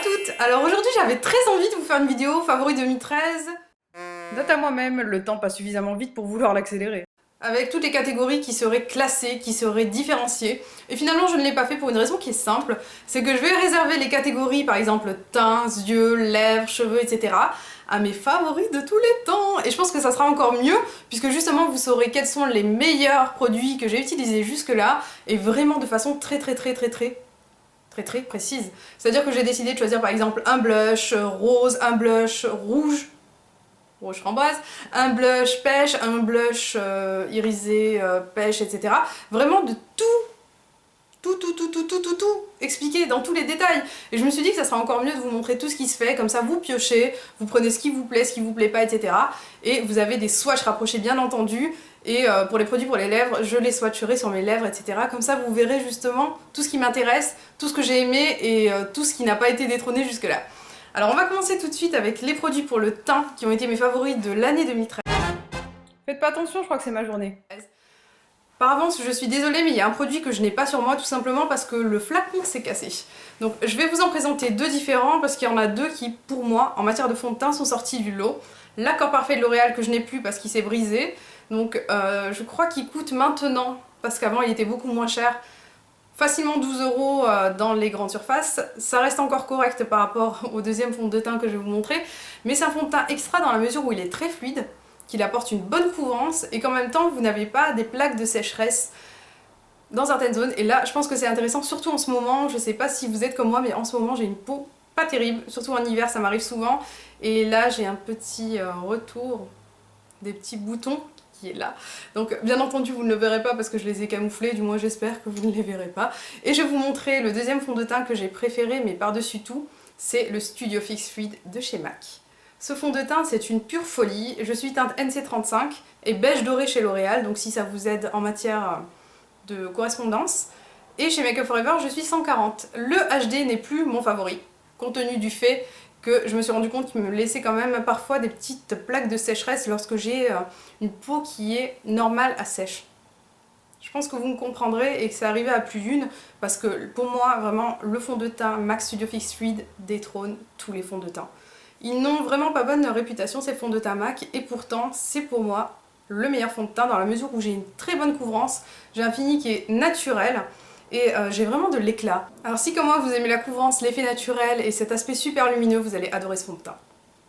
toutes! Alors aujourd'hui j'avais très envie de vous faire une vidéo favori 2013. Note à moi-même, le temps passe suffisamment vite pour vouloir l'accélérer. Avec toutes les catégories qui seraient classées, qui seraient différenciées. Et finalement je ne l'ai pas fait pour une raison qui est simple, c'est que je vais réserver les catégories, par exemple teint, yeux, lèvres, cheveux, etc. à mes favoris de tous les temps. Et je pense que ça sera encore mieux, puisque justement vous saurez quels sont les meilleurs produits que j'ai utilisés jusque-là, et vraiment de façon très précise. C'est-à-dire que j'ai décidé de choisir par exemple un blush rose, un blush rouge framboise, un blush pêche, un blush irisé pêche, etc. Vraiment de tout expliquer dans tous les détails. Et je me suis dit que ça sera encore mieux de vous montrer tout ce qui se fait, comme ça vous piochez, vous prenez ce qui vous plaît pas, etc. Et vous avez des swatchs rapprochés bien entendu. Et pour les produits pour les lèvres, je les swatcherai sur mes lèvres, etc. Comme ça vous verrez justement tout ce qui m'intéresse, tout ce que j'ai aimé et tout ce qui n'a pas été détrôné jusque-là. Alors on va commencer tout de suite avec les produits pour le teint qui ont été mes favoris de l'année 2013. Faites pas attention, je crois que c'est ma journée. Par avance, je suis désolée, mais il y a un produit que je n'ai pas sur moi tout simplement parce que le flacon s'est cassé. Donc je vais vous en présenter deux différents parce qu'il y en a deux qui, pour moi, en matière de fond de teint, sont sortis du lot. L'Accord Parfait de L'Oréal que je n'ai plus parce qu'il s'est brisé. Donc je crois qu'il coûte maintenant, parce qu'avant il était beaucoup moins cher, facilement 12 € dans les grandes surfaces. Ça reste encore correct par rapport au deuxième fond de teint que je vais vous montrer, mais c'est un fond de teint extra dans la mesure où il est très fluide, qu'il apporte une bonne couvrance et qu'en même temps vous n'avez pas des plaques de sécheresse dans certaines zones. Et là je pense que c'est intéressant, surtout en ce moment. Je sais pas si vous êtes comme moi, mais en ce moment j'ai une peau pas terrible, surtout en hiver, ça m'arrive souvent. Et là j'ai un petit retour des petits boutons qui est là. Donc bien entendu vous ne le verrez pas parce que je les ai camouflés, du moins j'espère que vous ne les verrez pas. Et je vais vous montrer le deuxième fond de teint que j'ai préféré, mais par-dessus tout, c'est le Studio Fix Fluid de chez MAC. Ce fond de teint c'est une pure folie, je suis teinte NC35 et beige doré chez L'Oréal, donc si ça vous aide en matière de correspondance. Et chez Make Up For Ever je suis 140. Le HD n'est plus mon favori, compte tenu du fait que je me suis rendu compte qu'il me laissait quand même parfois des petites plaques de sécheresse lorsque j'ai une peau qui est normale à sèche. Je pense que vous me comprendrez et que c'est arrivé à plus d'une, parce que pour moi, vraiment, le fond de teint MAC Studio Fix Fluid détrône tous les fonds de teint. Ils n'ont vraiment pas bonne réputation ces fonds de teint MAC, et pourtant c'est pour moi le meilleur fond de teint dans la mesure où j'ai une très bonne couvrance, j'ai un fini qui est naturel, et j'ai vraiment de l'éclat. Alors si comme moi vous aimez la couvrance, l'effet naturel et cet aspect super lumineux, vous allez adorer ce fond de teint.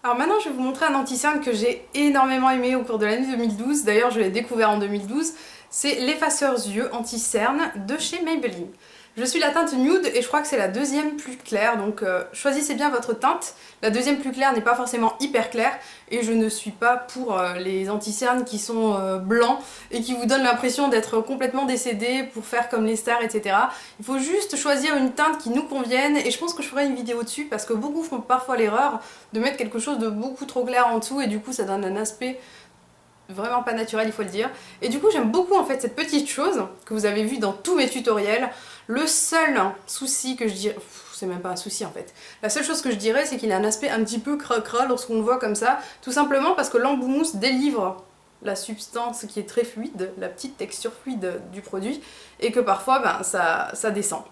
Alors maintenant je vais vous montrer un anti-cerne que j'ai énormément aimé au cours de l'année 2012, d'ailleurs je l'ai découvert en 2012, c'est l'effaceur yeux anti-cerne de chez Maybelline. Je suis la teinte nude et je crois que c'est la deuxième plus claire, donc choisissez bien votre teinte. La deuxième plus claire n'est pas forcément hyper claire et je ne suis pas pour les anti-cernes qui sont blancs et qui vous donnent l'impression d'être complètement décédés pour faire comme les stars, etc. Il faut juste choisir une teinte qui nous convienne et je pense que je ferai une vidéo dessus parce que beaucoup font parfois l'erreur de mettre quelque chose de beaucoup trop clair en dessous et du coup ça donne un aspect vraiment pas naturel, il faut le dire. Et du coup j'aime beaucoup en fait cette petite chose que vous avez vu dans tous mes tutoriels. Le seul souci que je dirais, c'est même pas un souci en fait, la seule chose que je dirais c'est qu'il a un aspect un petit peu cracra lorsqu'on le voit comme ça, tout simplement parce que l'embout mousse délivre la substance qui est très fluide, la petite texture fluide du produit, et que parfois ben, ça descend.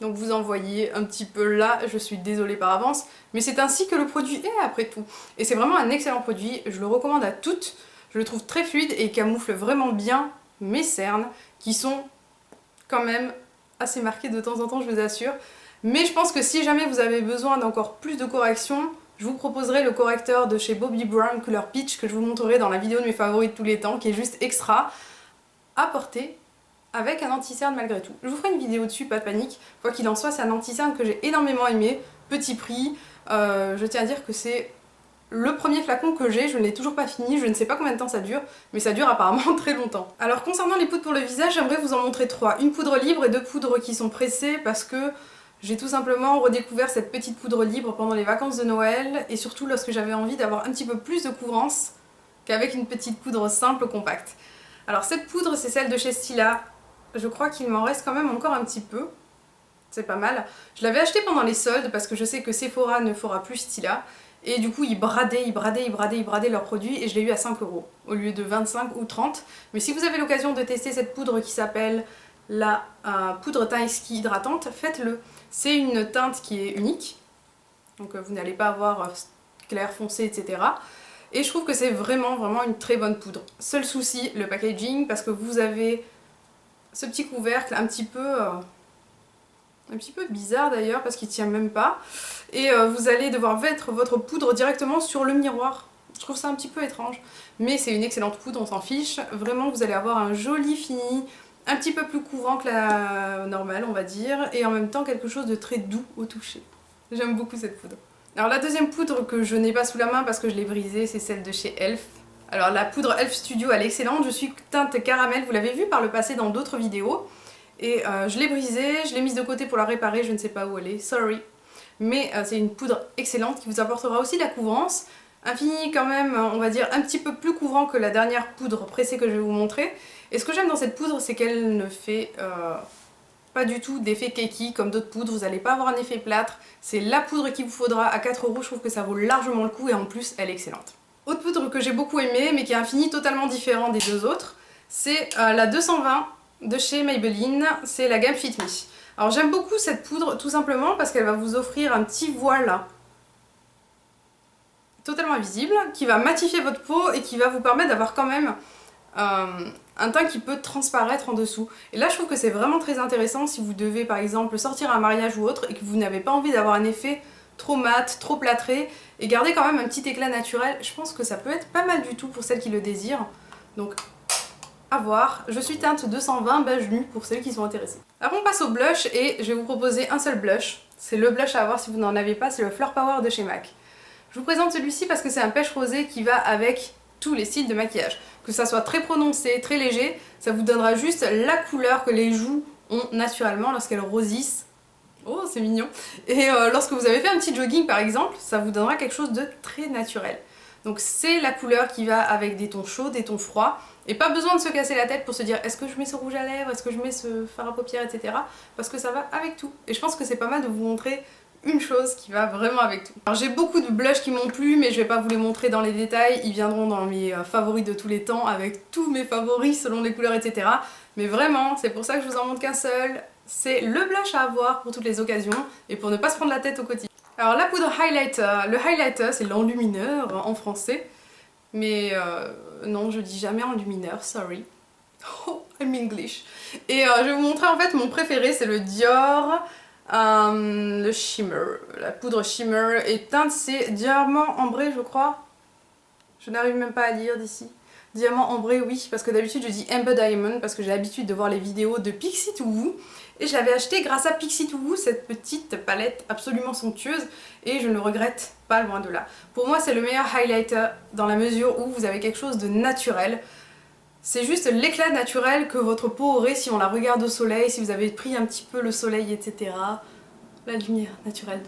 Donc vous en voyez un petit peu là, je suis désolée par avance, mais c'est ainsi que le produit est après tout. Et c'est vraiment un excellent produit, je le recommande à toutes, je le trouve très fluide et camoufle vraiment bien mes cernes, qui sont quand même assez marquées de temps en temps, je vous assure. Mais je pense que si jamais vous avez besoin d'encore plus de correction, je vous proposerai le correcteur de chez Bobbi Brown Couleur Peach, que je vous montrerai dans la vidéo de mes favoris de tous les temps, qui est juste extra, à porter avec un anti-cerne malgré tout. Je vous ferai une vidéo dessus, pas de panique. Quoi qu'il en soit, c'est un anti-cerne que j'ai énormément aimé, petit prix. Je tiens à dire que c'est le premier flacon que j'ai, je ne l'ai toujours pas fini, je ne sais pas combien de temps ça dure, mais ça dure apparemment très longtemps. Alors concernant les poudres pour le visage, j'aimerais vous en montrer trois. Une poudre libre et deux poudres qui sont pressées parce que j'ai tout simplement redécouvert cette petite poudre libre pendant les vacances de Noël et surtout lorsque j'avais envie d'avoir un petit peu plus de couvrance qu'avec une petite poudre simple compacte. Alors cette poudre, c'est celle de chez Stila. Je crois qu'il m'en reste quand même encore un petit peu. C'est pas mal. Je l'avais acheté pendant les soldes parce que je sais que Sephora ne fera plus Stila. Et du coup, ils bradaient leurs produits et je l'ai eu à 5 € au lieu de 25 ou 30. Mais si vous avez l'occasion de tester cette poudre qui s'appelle la poudre teint exquis hydratante, faites-le. C'est une teinte qui est unique, donc vous n'allez pas avoir clair, foncé, etc. Et je trouve que c'est vraiment une très bonne poudre. Seul souci, le packaging, parce que vous avez ce petit couvercle un petit peu bizarre d'ailleurs, parce qu'il tient même pas. Et vous allez devoir mettre votre poudre directement sur le miroir. Je trouve ça un petit peu étrange, mais c'est une excellente poudre, on s'en fiche. Vraiment, vous allez avoir un joli fini, un petit peu plus couvrant que la normale, on va dire, et en même temps quelque chose de très doux au toucher. J'aime beaucoup cette poudre. Alors la deuxième poudre que je n'ai pas sous la main parce que je l'ai brisée, c'est celle de chez Elf. Alors la poudre Elf Studio, elle est excellente, je suis teinte caramel, vous l'avez vu par le passé dans d'autres vidéos. Et je l'ai brisée, je l'ai mise de côté pour la réparer, je ne sais pas où elle est, sorry. Mais c'est une poudre excellente qui vous apportera aussi de la couvrance. Un fini quand même, on va dire, un petit peu plus couvrant que la dernière poudre pressée que je vais vous montrer. Et ce que j'aime dans cette poudre, c'est qu'elle ne fait pas du tout d'effet cakey comme d'autres poudres. Vous n'allez pas avoir un effet plâtre. C'est la poudre qu'il vous faudra à 4 €, je trouve que ça vaut largement le coup et en plus, elle est excellente. Autre poudre que j'ai beaucoup aimée, mais qui a un fini totalement différent des deux autres, c'est la 220 de chez Maybelline, c'est la gamme Fit Me. Alors j'aime beaucoup cette poudre tout simplement parce qu'elle va vous offrir un petit voile totalement invisible qui va matifier votre peau et qui va vous permettre d'avoir quand même un teint qui peut transparaître en dessous. Et là je trouve que c'est vraiment très intéressant si vous devez par exemple sortir à un mariage ou autre et que vous n'avez pas envie d'avoir un effet trop mat, trop plâtré et garder quand même un petit éclat naturel. Je pense que ça peut être pas mal du tout pour celles qui le désirent. Donc à voir. Je suis teinte 220 beige nu pour celles qui sont intéressées. Alors on passe au blush et je vais vous proposer un seul blush. C'est le blush à avoir si vous n'en avez pas, c'est le Flower Power de chez MAC. Je vous présente celui-ci parce que c'est un pêche rosé qui va avec tous les styles de maquillage. Que ça soit très prononcé, très léger, ça vous donnera juste la couleur que les joues ont naturellement lorsqu'elles rosissent. Oh, c'est mignon. Et lorsque vous avez fait un petit jogging par exemple, ça vous donnera quelque chose de très naturel. Donc c'est la couleur qui va avec des tons chauds, des tons froids. Et pas besoin de se casser la tête pour se dire est-ce que je mets ce rouge à lèvres, est-ce que je mets ce fard à paupières, etc. Parce que ça va avec tout. Et je pense que c'est pas mal de vous montrer une chose qui va vraiment avec tout. Alors j'ai beaucoup de blushs qui m'ont plu, mais je vais pas vous les montrer dans les détails. Ils viendront dans mes favoris de tous les temps, avec tous mes favoris selon les couleurs, etc. Mais vraiment, c'est pour ça que je vous en montre qu'un seul. C'est le blush à avoir pour toutes les occasions et pour ne pas se prendre la tête au quotidien. Alors la poudre highlighter, le highlighter c'est l'enlumineur en français, mais non je dis jamais enlumineur, sorry. Oh, I'm English. Et je vais vous montrer en fait mon préféré, c'est le Dior, le Shimmer, la poudre Shimmer et teinte c'est diamant ambré je crois. Je n'arrive même pas à lire d'ici. Diamant ambré oui, parce que d'habitude je dis Amber Diamond parce que j'ai l'habitude de voir les vidéos de Pixie to Woo. Et je l'avais acheté grâce à Pixie to Woo, cette petite palette absolument somptueuse, et je ne le regrette pas, loin de là. Pour moi c'est le meilleur highlighter dans la mesure où vous avez quelque chose de naturel. C'est juste l'éclat naturel que votre peau aurait si on la regarde au soleil, si vous avez pris un petit peu le soleil, etc. La lumière naturelle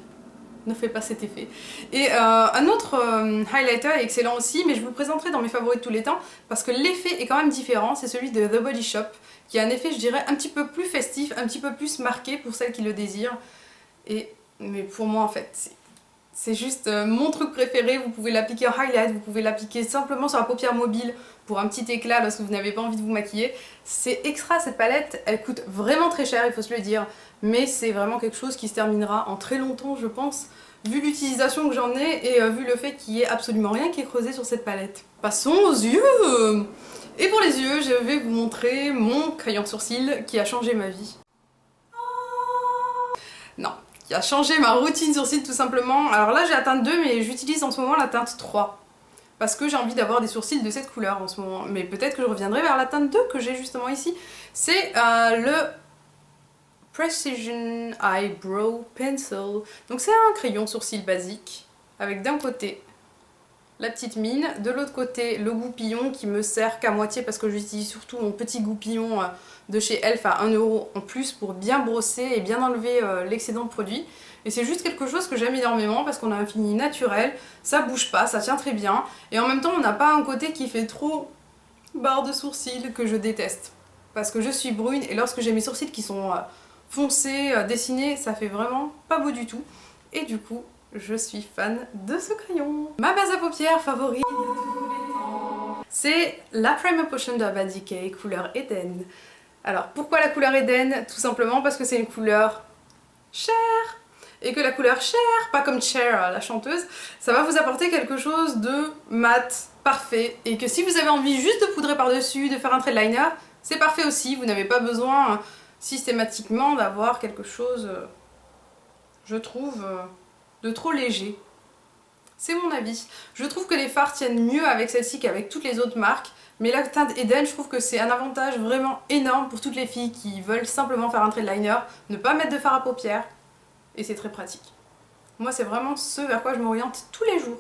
ne fait pas cet effet. Et un autre highlighter est excellent aussi, mais je vous le présenterai dans mes favoris de tous les temps, parce que l'effet est quand même différent, c'est celui de The Body Shop, qui a un effet, je dirais, un petit peu plus festif, un petit peu plus marqué pour celles qui le désirent. Mais pour moi, en fait, c'est juste mon truc préféré. Vous pouvez l'appliquer en highlight, vous pouvez l'appliquer simplement sur la paupière mobile pour un petit éclat lorsque vous n'avez pas envie de vous maquiller. C'est extra cette palette, elle coûte vraiment très cher, il faut se le dire, mais c'est vraiment quelque chose qui se terminera en très longtemps, je pense, vu l'utilisation que j'en ai et vu le fait qu'il n'y ait absolument rien qui est creusé sur cette palette. Passons aux yeux. Et pour les yeux, je vais vous montrer mon crayon sourcil qui a changé ma vie. Non, qui a changé ma routine sourcil tout simplement. Alors là j'ai la teinte 2 mais j'utilise en ce moment la teinte 3. Parce que j'ai envie d'avoir des sourcils de cette couleur en ce moment. Mais peut-être que je reviendrai vers la teinte 2 que j'ai justement ici. C'est le Precision Eyebrow Pencil. Donc c'est un crayon sourcil basique avec d'un côté la petite mine, de l'autre côté le goupillon qui me sert qu'à moitié parce que j'utilise surtout mon petit goupillon de chez Elf à 1 € en plus pour bien brosser et bien enlever l'excédent de produit. Et c'est juste quelque chose que j'aime énormément parce qu'on a un fini naturel, ça bouge pas, ça tient très bien et en même temps on n'a pas un côté qui fait trop barre de sourcils que je déteste. Parce que je suis brune et lorsque j'ai mes sourcils qui sont foncés, dessinés, ça fait vraiment pas beau du tout. Et du coup, je suis fan de ce crayon. Ma base à paupières favorite de tous les temps, c'est la Primer Potion d'Urban Decay couleur Eden. Alors pourquoi la couleur Eden? Tout simplement parce que c'est une couleur Cher et que la couleur Cher, pas comme Cher la chanteuse, ça va vous apporter quelque chose de mat, parfait, et que si vous avez envie juste de poudrer par-dessus, de faire un trait de liner, c'est parfait aussi, vous n'avez pas besoin systématiquement d'avoir quelque chose, je trouve, de trop léger. C'est mon avis. Je trouve que les fards tiennent mieux avec celle-ci qu'avec toutes les autres marques, mais la teinte Eden, je trouve que c'est un avantage vraiment énorme pour toutes les filles qui veulent simplement faire un trait de liner, ne pas mettre de fard à paupières, et c'est très pratique. Moi, c'est vraiment ce vers quoi je m'oriente tous les jours.